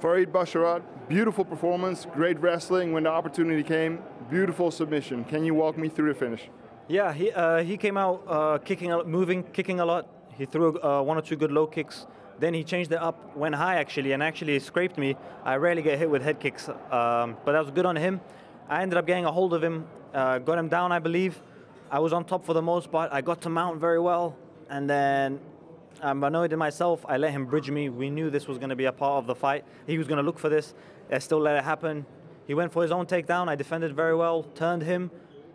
Farid Basharat, beautiful performance, great wrestling when the opportunity came, beautiful submission. Can you walk me through the finish? Yeah, he came out kicking, moving, kicking a lot. He threw one or two good low kicks. Then he changed it up, went high actually, and actually scraped me. I rarely get hit with head kicks, but that was good on him. I ended up getting a hold of him, got him down, I believe. I was on top for the most part. I got to mount very well, and then I'm annoyed at myself. I let him bridge me. We knew this was going to be a part of the fight. He was going to look for this. I still let it happen. He went for his own takedown. I defended very well, turned him,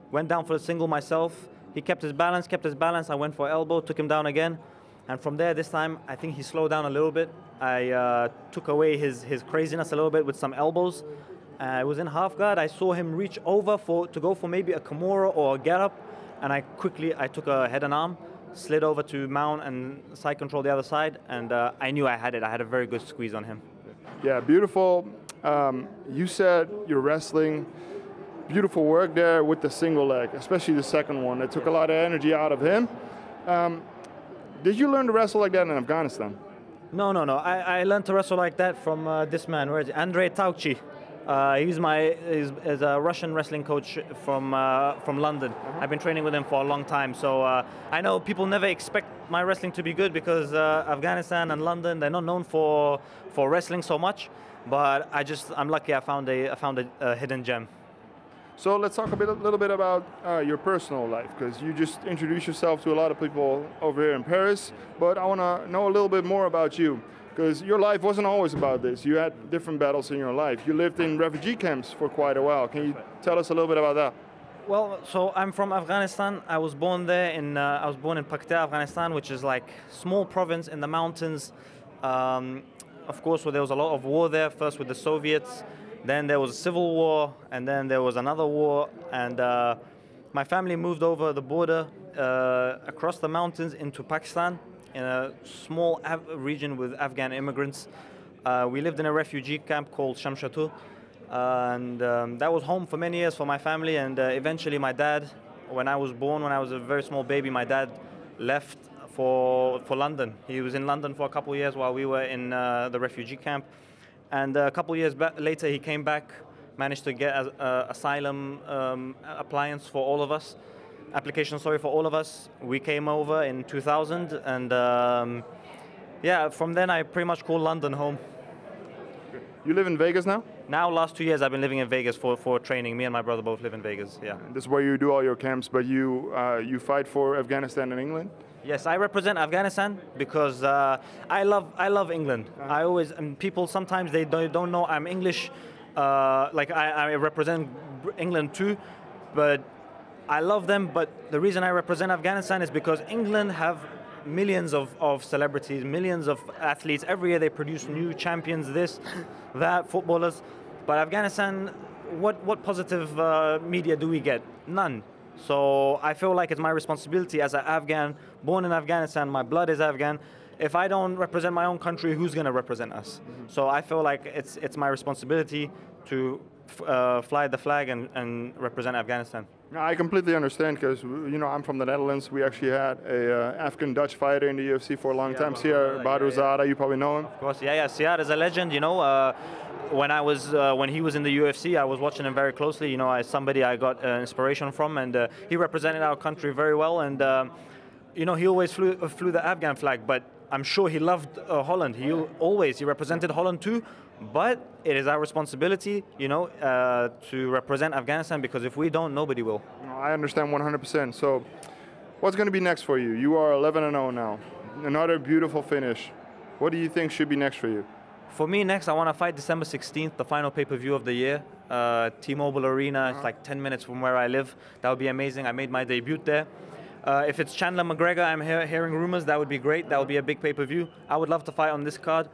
went down for the single myself. He kept his balance. I went for elbow, took him down again. And from there, this time, I think he slowed down a little bit. I took away his craziness a little bit with some elbows. I was in half guard. I saw him reach over to go for maybe a Kimura or a get-up. And I took a head and arm, slid over to mount and side control the other side. And I knew I had it. I had a very good squeeze on him. Yeah, beautiful. You said you're wrestling. Beautiful work there with the single leg, especially the second one. It took a lot of energy out of him. Did you learn to wrestle like that in Afghanistan? No. I learned to wrestle like that from this man. Where is it? Andrei Tauchi. He's a Russian wrestling coach from London. I've been training with him for a long time, so I know people never expect my wrestling to be good because Afghanistan and London, they're not known for wrestling so much. But I'm lucky. I found a hidden gem. So let's talk a little bit about your personal life, because you just introduced yourself to a lot of people over here in Paris, but I want to know a little bit more about you, because your life wasn't always about this. You had different battles in your life. You lived in refugee camps for quite a while. Can you tell us a little bit about that? Well, so I'm from Afghanistan. I was born there I was born in Paktia, Afghanistan, which is like small province in the mountains. Of course, there was a lot of war there, first with the Soviets. Then there was a civil war, and then there was another war, and my family moved over the border across the mountains into Pakistan in a small region with Afghan immigrants. We lived in a refugee camp called Shamshatu, and that was home for many years for my family, and eventually my dad, when I was born, when I was a very small baby, my dad left for London. He was in London for a couple of years while we were in the refugee camp. And a couple of years later, he came back, managed to get asylum application for all of us. We came over in 2000, and yeah, from then I pretty much call London home. You live in Vegas now? Now, last 2 years, I've been living in Vegas for training. Me and my brother both live in Vegas, yeah. This is where you do all your camps, but you fight for Afghanistan and England? Yes, I represent Afghanistan because I love England. And people sometimes they don't know I'm English. I represent England too, but I love them. But the reason I represent Afghanistan is because England have millions of celebrities, millions of athletes. Every year they produce new champions, this, that, footballers. But Afghanistan, what positive media do we get? None. So I feel like it's my responsibility as an Afghan, born in Afghanistan, my blood is Afghan. If I don't represent my own country, who's going to represent us? Mm-hmm. So I feel like it's my responsibility to fly the flag and represent Afghanistan. I completely understand, because I'm from the Netherlands. We actually had a Afghan-Dutch fighter in the UFC for a long time, Siar Badrouzada. You probably know him. Of course, yeah. Siar is a legend. When he was in the UFC, I was watching him very closely. As somebody I got inspiration from, and he represented our country very well. And he always flew the Afghan flag, but I'm sure he loved Holland. He represented Holland too. But it is our responsibility, to represent Afghanistan, because if we don't, nobody will. I understand 100%. So, what's going to be next for you? You are 11-0 now. Another beautiful finish. What do you think should be next for you? For me, next, I want to fight December 16th, the final pay-per-view of the year. T-Mobile Arena, it's like 10 minutes from where I live. That would be amazing. I made my debut there. If it's Chandler McGregor, I'm hearing rumors, that would be great. That would be a big pay-per-view. I would love to fight on this card.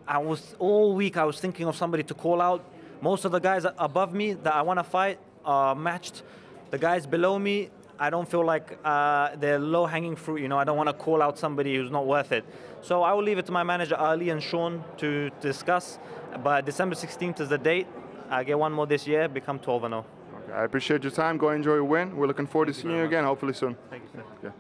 All week I was thinking of somebody to call out. Most of the guys above me that I want to fight are matched. The guys below me, I don't feel like they're low-hanging fruit. I don't want to call out somebody who's not worth it. So I will leave it to my manager Ali and Sean to discuss. But December 16th is the date. I get one more this year, become 12-0. Okay, I appreciate your time. Go enjoy your win. We're looking forward to seeing you again, hopefully soon. Thank you, sir. Yeah.